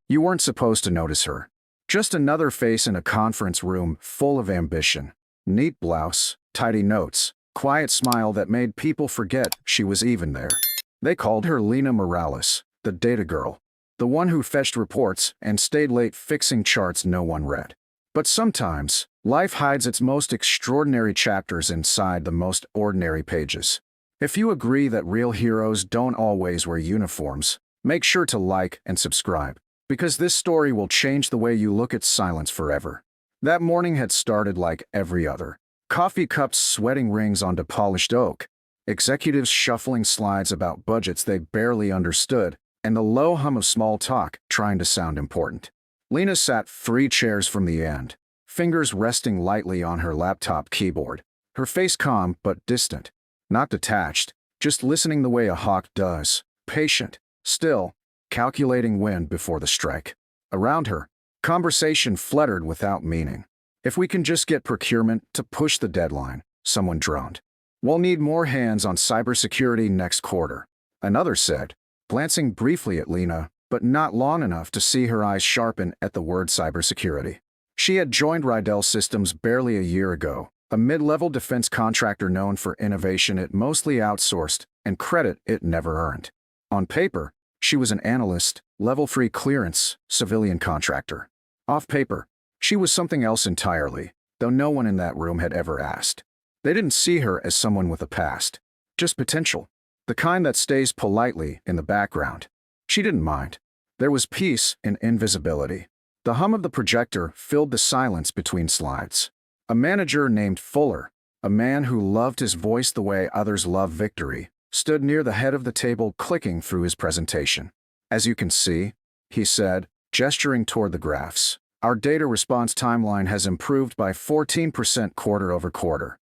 You weren't supposed to notice her. Just another face in a conference room full of ambition. Neat blouse, tidy notes, quiet smile that made people forget she was even there. They called her Lena Morales, the data girl. The one who fetched reports and stayed late fixing charts no one read. But sometimes, life hides its most extraordinary chapters inside the most ordinary pages. If you agree that real heroes don't always wear uniforms, make sure to like and subscribe, because this story will change the way you look at silence forever. That morning had started like every other. Coffee cups sweating rings onto polished oak, executives shuffling slides about budgets they barely understood, and the low hum of small talk trying to sound important. Lena sat 3 chairs from the end, fingers resting lightly on her laptop keyboard, her face calm but distant, not detached, just listening the way a hawk does, patient, still, calculating wind before the strike. Around her, conversation fluttered without meaning. If we can just get procurement to push the deadline, someone droned. We'll need more hands on cybersecurity next quarter, another said, glancing briefly at Lena, but not long enough to see her eyes sharpen at the word cybersecurity. She had joined Rydell Systems barely a year ago, a mid-level defense contractor known for innovation it mostly outsourced and credit it never earned. On paper, she was an analyst, level 3 clearance, civilian contractor. Off paper, she was something else entirely, though no one in that room had ever asked. They didn't see her as someone with a past, just potential, the kind that stays politely in the background. She didn't mind. There was peace in invisibility. The hum of the projector filled the silence between slides. A manager named Fuller, a man who loved his voice the way others love victory, stood near the head of the table clicking through his presentation. As you can see, he said, gesturing toward the graphs, our data response timeline has improved by 14% quarter over quarter.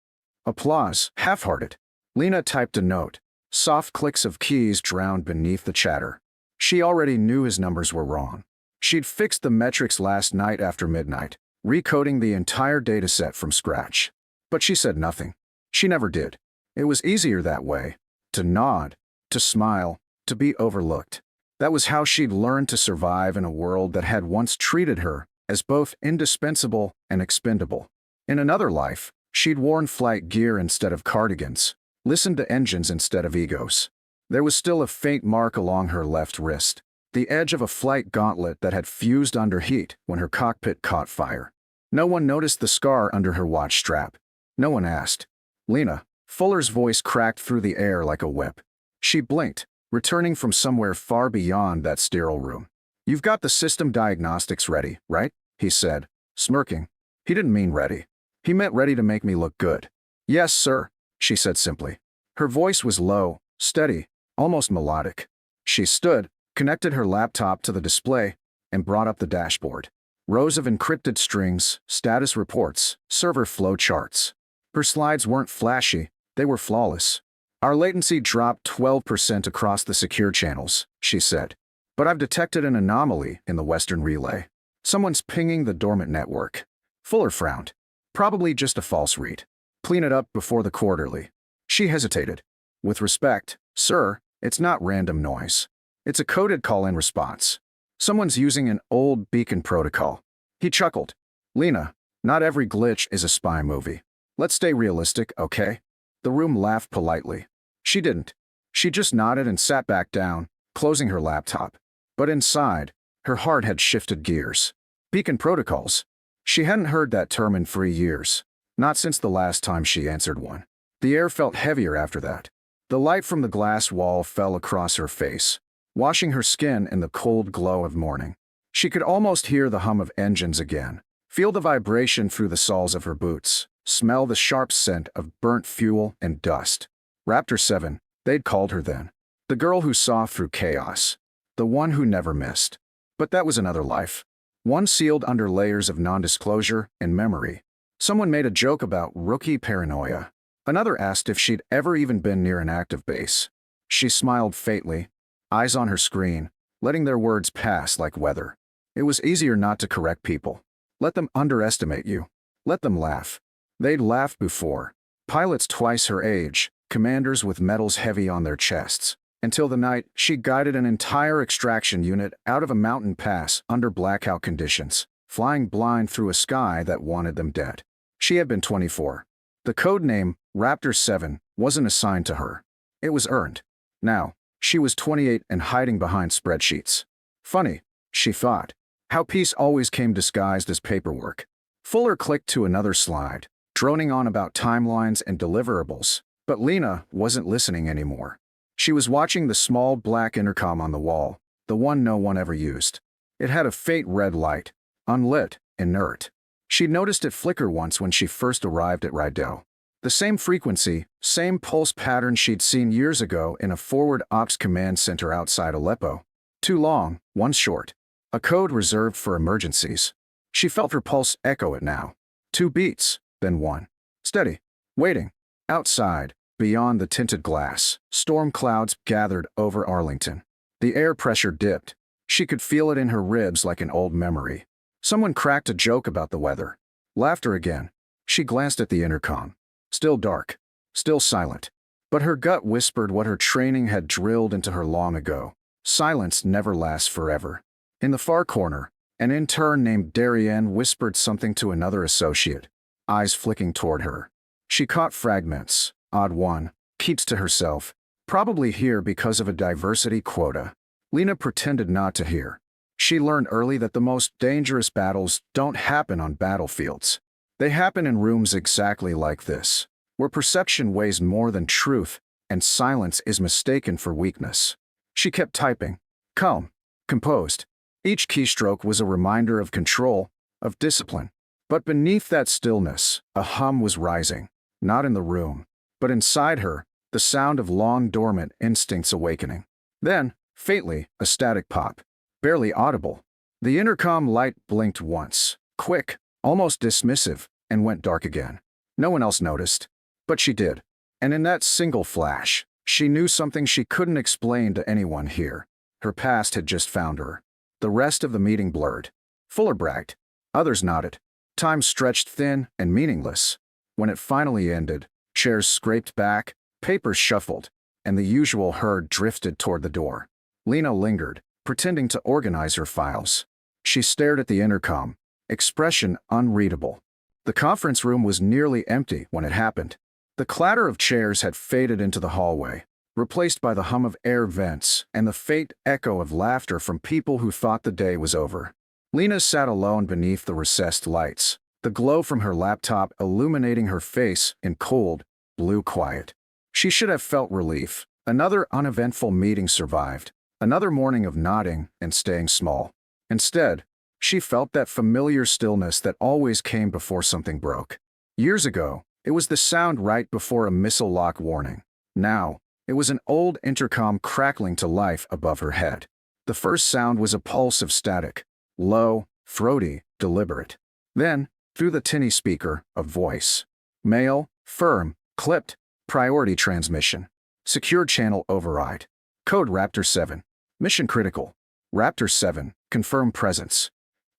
Applause, half-hearted. Lena typed a note. Soft clicks of keys drowned beneath the chatter. She already knew his numbers were wrong. She'd fixed the metrics last night after midnight, recoding the entire dataset from scratch. But she said nothing. She never did. It was easier that way. To nod, to smile, to be overlooked. That was how she'd learned to survive in a world that had once treated her as both indispensable and expendable. In another life, she'd worn flight gear instead of cardigans, listened to engines instead of egos. There was still a faint mark along her left wrist, the edge of a flight gauntlet that had fused under heat when her cockpit caught fire. No one noticed the scar under her watch strap. No one asked. Lena, Fuller's voice cracked through the air like a whip. She blinked, returning from somewhere far beyond that sterile room. You've got the system diagnostics ready, right? He said, smirking. He didn't mean ready. He meant ready to make me look good. Yes, sir, she said simply. Her voice was low, steady, almost melodic. She stood, connected her laptop to the display, and brought up the dashboard. Rows of encrypted strings, status reports, server flow charts. Her slides weren't flashy, they were flawless. Our latency dropped 12% across the secure channels, she said. But I've detected an anomaly in the Western relay. Someone's pinging the dormant network. Fuller frowned. Probably just a false read. Clean it up before the quarterly. She hesitated. With respect, sir, it's not random noise. It's a coded call-in response. Someone's using an old beacon protocol. He chuckled. Lena, not every glitch is a spy movie. Let's stay realistic, okay? The room laughed politely. She didn't. She just nodded and sat back down, closing her laptop. But inside, her heart had shifted gears. Beacon protocols. She hadn't heard that term in 3 years. Not since the last time she answered one. The air felt heavier after that. The light from the glass wall fell across her face, washing her skin in the cold glow of morning. She could almost hear the hum of engines again, feel the vibration through the soles of her boots, smell the sharp scent of burnt fuel and dust. Raptor 7, they'd called her then. The girl who saw through chaos. The one who never missed. But that was another life. One sealed under layers of non-disclosure and memory. Someone made a joke about rookie paranoia. Another asked if she'd ever even been near an active base. She smiled faintly, eyes on her screen, letting their words pass like weather. It was easier not to correct people. Let them underestimate you. Let them laugh. They'd laughed before. Pilots twice her age, commanders with medals heavy on their chests. until the night she guided an entire extraction unit out of a mountain pass under blackout conditions, flying blind through a sky that wanted them dead. She had been 24. The code name, Raptor 7, wasn't assigned to her. It was earned. Now, she was 28 and hiding behind spreadsheets. Funny, she thought, how peace always came disguised as paperwork. Fuller clicked to another slide, droning on about timelines and deliverables, but Lena wasn't listening anymore. She was watching the small black intercom on the wall, the one no one ever used. It had a faint red light, unlit, inert. She'd noticed it flicker once when she first arrived at Rydell. The same frequency, same pulse pattern she'd seen years ago in a forward ops command center outside Aleppo. 2 long, 1 short. A code reserved for emergencies. She felt her pulse echo it now. 2 beats, then 1. Steady. Waiting. Outside, beyond the tinted glass, storm clouds gathered over Arlington. The air pressure dipped. She could feel it in her ribs like an old memory. Someone cracked a joke about the weather. Laughter again. She glanced at the intercom. Still dark. Still silent. But her gut whispered what her training had drilled into her long ago. Silence never lasts forever. In the far corner, an intern named Darien whispered something to another associate, eyes flicking toward her. She caught fragments. Odd one. Keeps to herself. Probably here because of a diversity quota. Lena pretended not to hear. She learned early that the most dangerous battles don't happen on battlefields. They happen in rooms exactly like this, where perception weighs more than truth and silence is mistaken for weakness. She kept typing. Calm. Composed. Each keystroke was a reminder of control, of discipline. But beneath that stillness, a hum was rising, not in the room, but inside her, the sound of long-dormant instincts awakening. Then, faintly, a static pop. Barely audible. The intercom light blinked once, quick, almost dismissive, and went dark again. No one else noticed, but she did. And in that single flash, she knew something she couldn't explain to anyone here. Her past had just found her. The rest of the meeting blurred. Fuller bragged. Others nodded. Time stretched thin and meaningless. When it finally ended, chairs scraped back, papers shuffled, and the usual herd drifted toward the door. Lena lingered, pretending to organize her files. She stared at the intercom, expression unreadable. The conference room was nearly empty when it happened. The clatter of chairs had faded into the hallway, replaced by the hum of air vents and the faint echo of laughter from people who thought the day was over. Lena sat alone beneath the recessed lights, the glow from her laptop illuminating her face in cold, blue quiet. She should have felt relief. Another uneventful meeting survived, another morning of nodding and staying small. Instead, she felt that familiar stillness that always came before something broke. Years ago, it was the sound right before a missile lock warning. Now, it was an old intercom crackling to life above her head. The first sound was a pulse of static, low, throaty, deliberate. Then, through the tinny speaker, a voice. Male, firm, clipped, priority transmission. Secure channel override. Code Raptor 7. Mission critical. Raptor 7, confirm presence.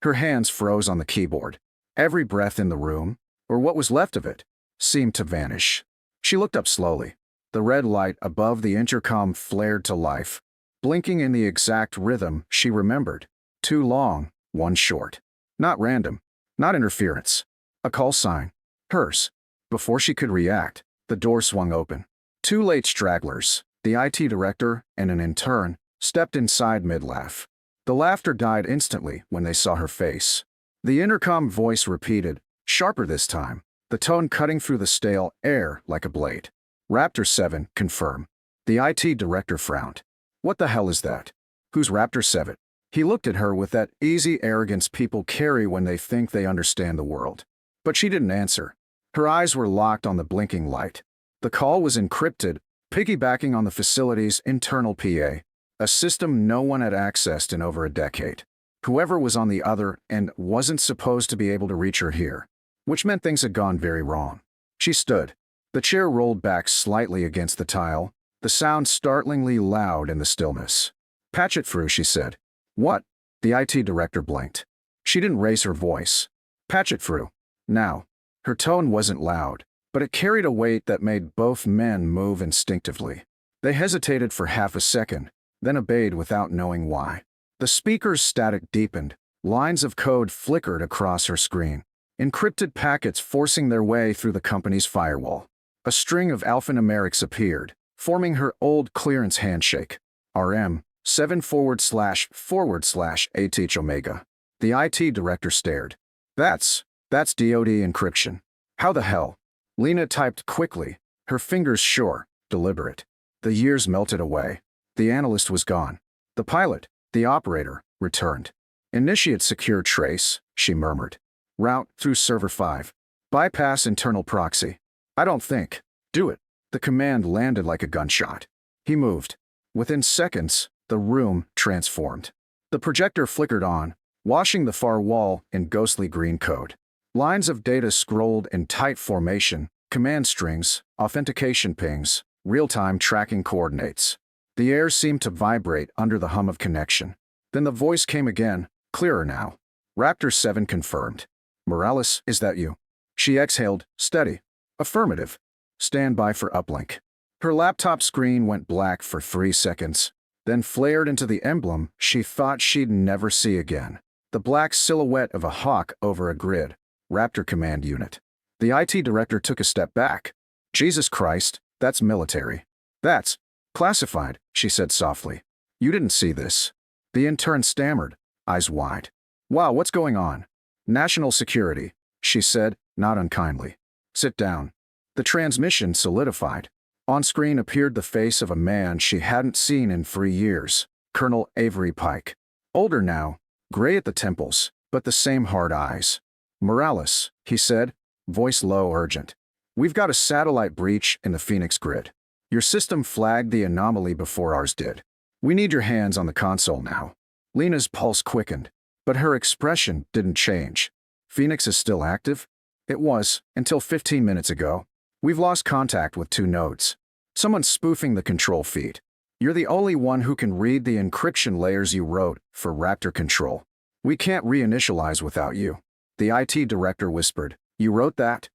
Her hands froze on the keyboard. Every breath in the room, or what was left of it, seemed to vanish. She looked up slowly. The red light above the intercom flared to life, blinking in the exact rhythm she remembered. 2 long, 1 short. Not random. Not interference. A call sign. Hers. Before she could react, the door swung open. 2 late stragglers, the IT director and an intern, stepped inside mid-laugh. The laughter died instantly when they saw her face. The intercom voice repeated, sharper this time, the tone cutting through the stale air like a blade. Raptor 7, confirm. The IT director frowned. What the hell is that? Who's Raptor 7? He looked at her with that easy arrogance people carry when they think they understand the world. But she didn't answer. Her eyes were locked on the blinking light. The call was encrypted, piggybacking on the facility's internal PA, a system no one had accessed in over a decade. Whoever was on the other end wasn't supposed to be able to reach her here, which meant things had gone very wrong. She stood. The chair rolled back slightly against the tile, the sound startlingly loud in the stillness. Patch it through, she said. What? The IT director blinked. She didn't raise her voice. Patch it through. Now. Her tone wasn't loud, but it carried a weight that made both men move instinctively. They hesitated for half a second, then obeyed without knowing why. The speaker's static deepened. Lines of code flickered across her screen, encrypted packets forcing their way through the company's firewall. A string of alphanumerics appeared, forming her old clearance handshake. RM 7//ATH Omega. The IT director stared. That's DoD encryption. How the hell? Lena typed quickly, her fingers sure, deliberate. The years melted away. The analyst was gone. The pilot, the operator, returned. Initiate secure trace, she murmured. Route through server 5. Bypass internal proxy. I don't think. Do it. The command landed like a gunshot. He moved. Within seconds, the room transformed. The projector flickered on, washing the far wall in ghostly green code. Lines of data scrolled in tight formation, command strings, authentication pings, real-time tracking coordinates. The air seemed to vibrate under the hum of connection. Then the voice came again, clearer now. Raptor 7 confirmed. Morales, is that you? She exhaled, steady. Affirmative. Stand by for uplink. Her laptop screen went black for 3 seconds, then flared into the emblem she thought she'd never see again. The black silhouette of a hawk over a grid. Raptor Command Unit. The IT director took a step back. Jesus Christ, that's military. That's classified, she said softly. You didn't see this. The intern stammered, eyes wide. Wow, what's going on? National security, she said, not unkindly. Sit down. The transmission solidified. On screen appeared the face of a man she hadn't seen in 3 years, Colonel Avery Pike. Older now, gray at the temples, but the same hard eyes. Morales, he said, voice low, urgent. We've got a satellite breach in the Phoenix grid. Your system flagged the anomaly before ours did. We need your hands on the console now. Lena's pulse quickened, but her expression didn't change. Phoenix is still active? It was, until 15 minutes ago. We've lost contact with 2 nodes. Someone's spoofing the control feed. You're the only one who can read the encryption layers you wrote for Raptor Control. We can't reinitialize without you. The IT director whispered. You wrote that?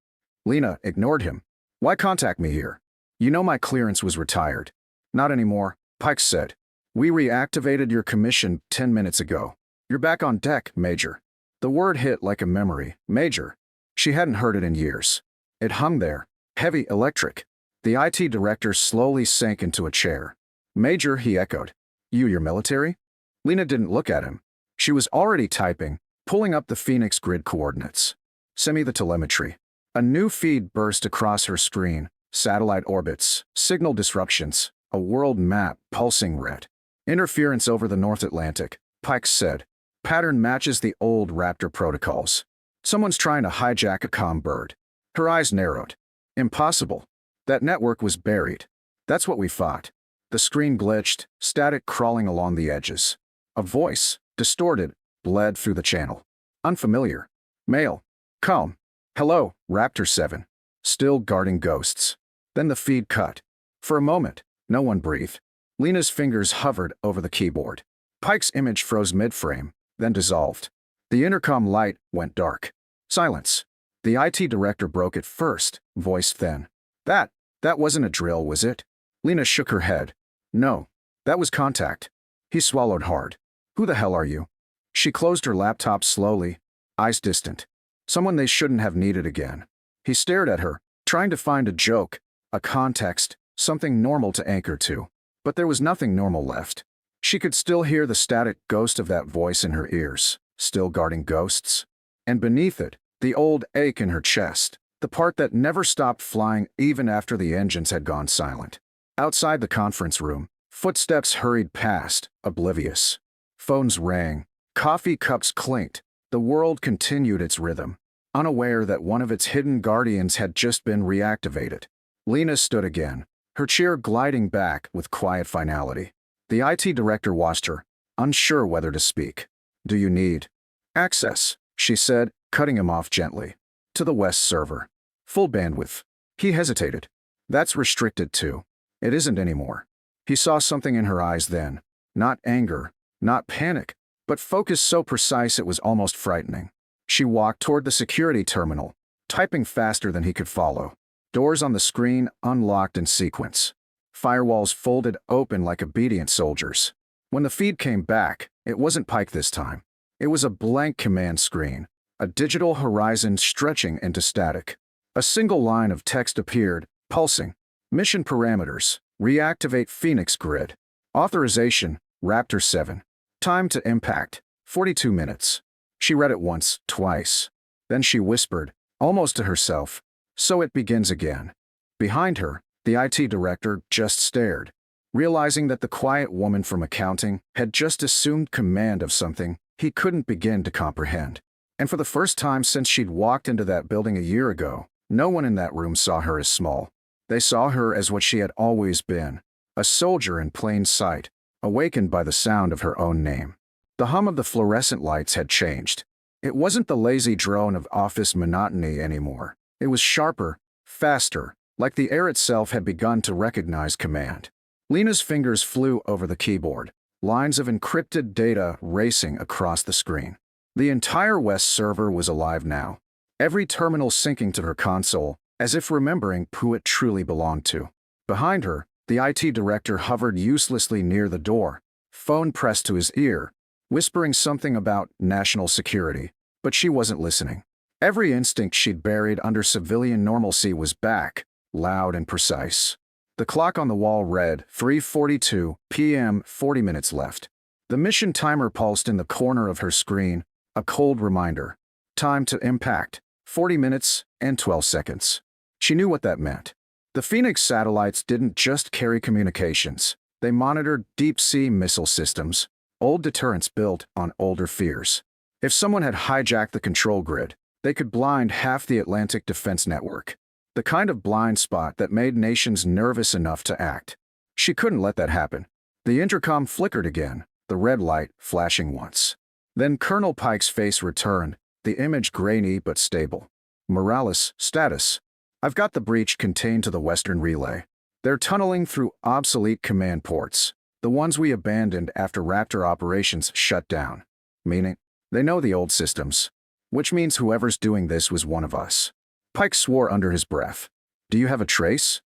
Lena ignored him. Why contact me here? You know my clearance was retired. Not anymore, Pike said. We reactivated your commission 10 minutes ago. You're back on deck, Major. The word hit like a memory. Major. She hadn't heard it in years. It hung there, heavy, electric. The IT director slowly sank into a chair. Major, he echoed. You're military? Lena didn't look at him. She was already typing, pulling up the Phoenix grid coordinates. Send me the telemetry. A new feed burst across her screen. Satellite orbits, signal disruptions, a world map pulsing red. Interference over the North Atlantic, Pike said. Pattern matches the old Raptor protocols. Someone's trying to hijack a comm bird. Her eyes narrowed. Impossible. That network was buried. That's what we thought. The screen glitched, static crawling along the edges. A voice, distorted, bled through the channel. Unfamiliar. Male. Calm. Hello, Raptor 7. Still guarding ghosts. Then the feed cut. For a moment, no one breathed. Lena's fingers hovered over the keyboard. Pike's image froze mid-frame, then dissolved. The intercom light went dark. Silence. The IT director broke it first, voice thin. That wasn't a drill, was it? Lena shook her head. No, that was contact. He swallowed hard. Who the hell are you? She closed her laptop slowly, eyes distant. Someone they shouldn't have needed again. He stared at her, trying to find a joke, a context, something normal to anchor to. But there was nothing normal left. She could still hear the static ghost of that voice in her ears, still guarding ghosts. And beneath it, the old ache in her chest, the part that never stopped flying even after the engines had gone silent. Outside the conference room, footsteps hurried past, oblivious. Phones rang, coffee cups clinked. The world continued its rhythm, unaware that one of its hidden guardians had just been reactivated. Lena stood again, her chair gliding back with quiet finality. The IT director watched her, unsure whether to speak. Do you need access? She said, cutting him off gently. To the West server. Full bandwidth. He hesitated. That's restricted too. It isn't anymore. He saw something in her eyes then. Not anger, not panic, but focus so precise it was almost frightening. She walked toward the security terminal, typing faster than he could follow. Doors on the screen unlocked in sequence. firewalls folded open like obedient soldiers. When the feed came back, it wasn't Pike this time. It was a blank command screen, a digital horizon stretching into static. A single line of text appeared, pulsing. Mission parameters: reactivate Phoenix grid. Authorization: Raptor 7. Time to impact: 42 minutes. She read it once, twice. Then she whispered, almost to herself, "So it begins again." Behind her, the IT director just stared, realizing that the quiet woman from accounting had just assumed command of something he couldn't begin to comprehend. And for the first time since she'd walked into that building a year ago, no one in that room saw her as small. They saw her as what she had always been, a soldier in plain sight, awakened by the sound of her own name. The hum of the fluorescent lights had changed. It wasn't the lazy drone of office monotony anymore. It was sharper, faster, like the air itself had begun to recognize command. Lena's fingers flew over the keyboard, lines of encrypted data racing across the screen. The entire West server was alive now, every terminal syncing to her console, as if remembering who it truly belonged to. Behind her, the IT director hovered uselessly near the door, phone pressed to his ear, whispering something about national security, but she wasn't listening. Every instinct she'd buried under civilian normalcy was back, loud and precise. The clock on the wall read 3:42 p.m., 40 minutes left. The mission timer pulsed in the corner of her screen, a cold reminder. Time to impact: 40 minutes and 12 seconds. She knew what that meant. The Phoenix satellites didn't just carry communications. They monitored deep-sea missile systems, old deterrents built on older fears. If someone had hijacked the control grid, they could blind half the Atlantic defense network. The kind of blind spot that made nations nervous enough to act. She couldn't let that happen. The intercom flickered again, the red light flashing once. Then Colonel Pike's face returned, the image grainy but stable. Morales, status: I've got the breach contained to the Western relay. They're tunneling through obsolete command ports, the ones we abandoned after Raptor operations shut down. Meaning, they know the old systems. Which means whoever's doing this was one of us. Pike swore under his breath. Do you have a trace?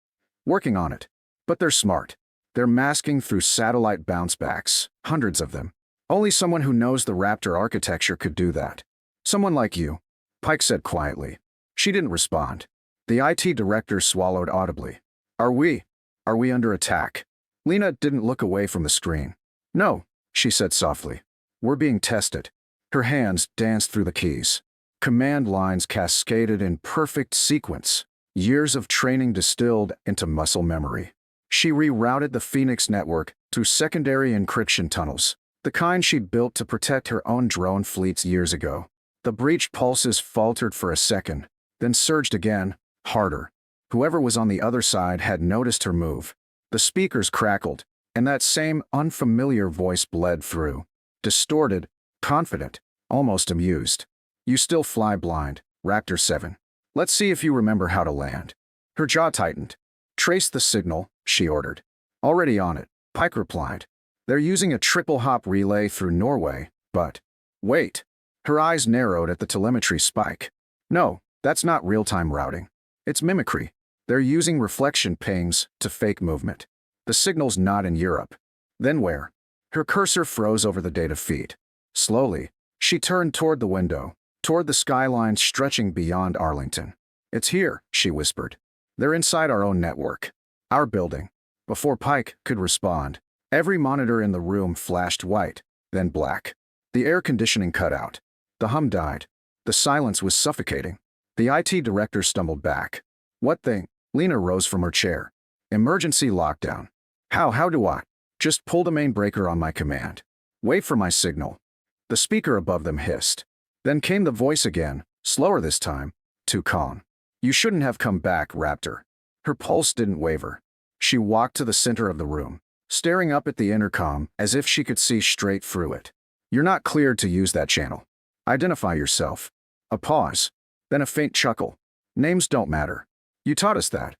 Working on it. But they're smart. They're masking through satellite bounce-backs, hundreds of them. Only someone who knows the Raptor architecture could do that. Someone like you, Pike said quietly. She didn't respond. The IT director swallowed audibly. Are we under attack? Lena didn't look away from the screen. No, she said softly. We're being tested. Her hands danced through the keys. Command lines cascaded in perfect sequence, years of training distilled into muscle memory. She rerouted the Phoenix network to secondary encryption tunnels, the kind she'd built to protect her own drone fleets years ago. The breach pulses faltered for a second, then surged again, harder. Whoever was on the other side had noticed her move. The speakers crackled, and that same unfamiliar voice bled through. Distorted, confident, almost amused. You still fly blind, Raptor 7. Let's see if you remember how to land. Her jaw tightened. Trace the signal, she ordered. Already on it, Pike replied. They're using a triple-hop relay through Norway, but... Wait. Her eyes narrowed at the telemetry spike. No, that's not real-time routing. It's mimicry. They're using reflection pings to fake movement. The signal's not in Europe. Then where? Her cursor froze over the data feed. Slowly, she turned toward the window, toward the skyline stretching beyond Arlington. It's here, she whispered. They're inside our own network. Our building. Before Pike could respond, every monitor in the room flashed white, then black. The air conditioning cut out. The hum died. The silence was suffocating. The IT director stumbled back. What thing? Lena rose from her chair. Emergency lockdown. How do I? Just pull the main breaker on my command. Wait for my signal. The speaker above them hissed. Then came the voice again, slower this time, too calm. You shouldn't have come back, Raptor. Her pulse didn't waver. She walked to the center of the room, staring up at the intercom as if she could see straight through it. You're not cleared to use that channel. Identify yourself. A pause, then a faint chuckle. Names don't matter. You taught us that.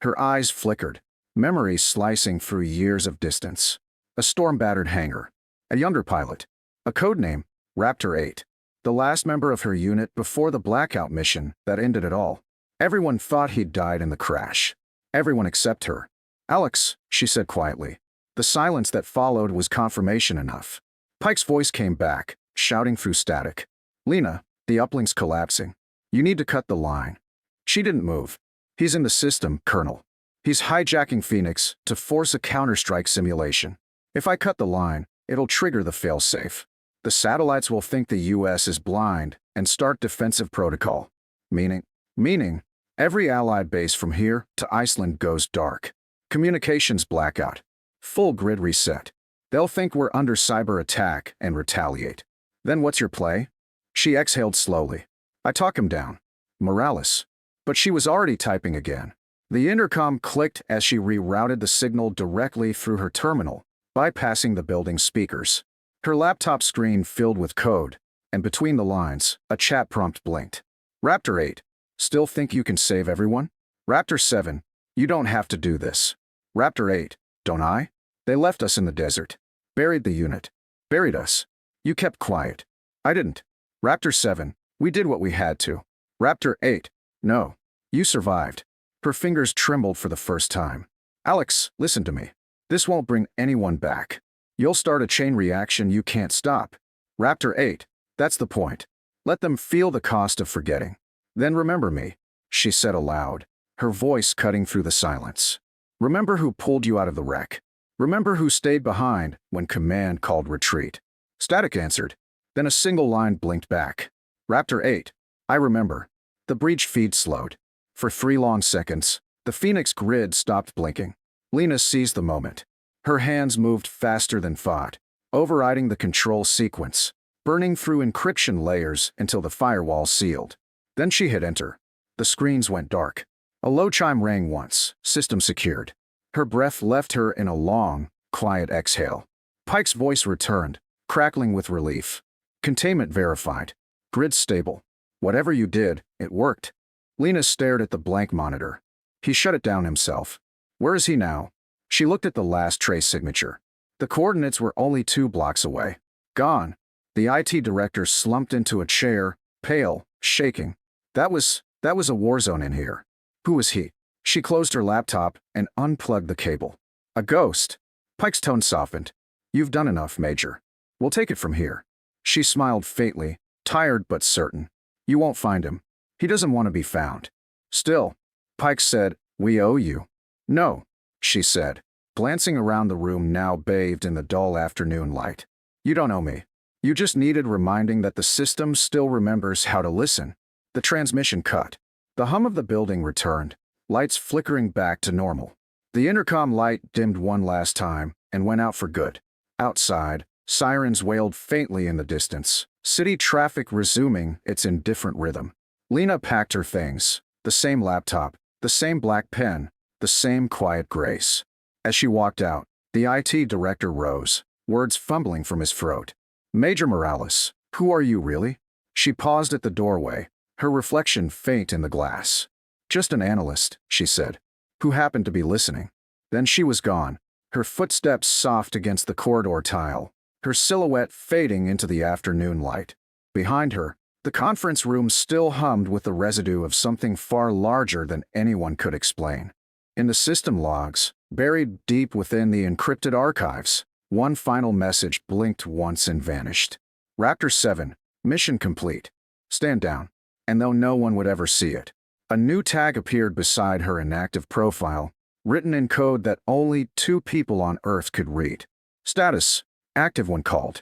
Her eyes flickered, memory slicing through years of distance. A storm-battered hangar. A younger pilot. A code name, Raptor 8. The last member of her unit before the blackout mission that ended it all. Everyone thought he'd died in the crash. Everyone except her. Alex, she said quietly. The silence that followed was confirmation enough. Pike's voice came back, shouting through static. Lena, the uplink's collapsing. You need to cut the line. She didn't move. He's in the system, Colonel. He's hijacking Phoenix to force a counterstrike simulation. If I cut the line, it'll trigger the failsafe. The satellites will think the US is blind and start defensive protocol. Meaning, every Allied base from here to Iceland goes dark. Communications blackout. Full grid reset. They'll think we're under cyber attack and retaliate. Then what's your play? She exhaled slowly. I talk him down. Morales. But she was already typing again. The intercom clicked as she rerouted the signal directly through her terminal, bypassing the building's speakers. Her laptop screen filled with code, and between the lines, a chat prompt blinked. Raptor 8. Still think you can save everyone? Raptor 7. You don't have to do this. Raptor 8. Don't I? They left us in the desert. Buried the unit. Buried us. You kept quiet. I didn't. Raptor 7. We did what we had to. Raptor 8. No. You survived. Her fingers trembled for the first time. Alex, listen to me. This won't bring anyone back. You'll start a chain reaction you can't stop. Raptor 8. That's the point. Let them feel the cost of forgetting. Then remember me, she said aloud, her voice cutting through the silence. Remember who pulled you out of the wreck. Remember who stayed behind when command called retreat. Static answered. Then a single line blinked back. Raptor 8. I remember. The breach feed slowed. For 3 long seconds, the Phoenix grid stopped blinking. Lena seized the moment. Her hands moved faster than thought, overriding the control sequence, burning through encryption layers until the firewall sealed. Then she hit enter. The screens went dark. A low chime rang once, system secured. Her breath left her in a long, quiet exhale. Pike's voice returned, crackling with relief. Containment verified. Grid stable. Whatever you did, it worked. Lena stared at the blank monitor. He shut it down himself. Where is he now? She looked at the last trace signature. The coordinates were only 2 blocks away. Gone. The IT director slumped into a chair, pale, shaking. That was a war zone in here. Who was he? She closed her laptop and unplugged the cable. A ghost. Pike's tone softened. You've done enough, Major. We'll take it from here. She smiled faintly, tired but certain. You won't find him. He doesn't want to be found. Still, Pike said, we owe you. No, she said, glancing around the room now bathed in the dull afternoon light. You don't owe me. You just needed reminding that the system still remembers how to listen. The transmission cut. The hum of the building returned, lights flickering back to normal. The intercom light dimmed one last time and went out for good. Outside, sirens wailed faintly in the distance, city traffic resuming its indifferent rhythm. Lena packed her things, the same laptop, the same black pen, the same quiet grace. As she walked out, the IT director rose, words fumbling from his throat. Major Morales, who are you really? She paused at the doorway, her reflection faint in the glass. Just an analyst, she said, who happened to be listening. Then she was gone, her footsteps soft against the corridor tile, her silhouette fading into the afternoon light. Behind her, the conference room still hummed with the residue of something far larger than anyone could explain. In the system logs, buried deep within the encrypted archives, one final message blinked once and vanished. Raptor 7, mission complete. Stand down. And though no one would ever see it, a new tag appeared beside her inactive profile, written in code that only 2 people on Earth could read. Status: active when called.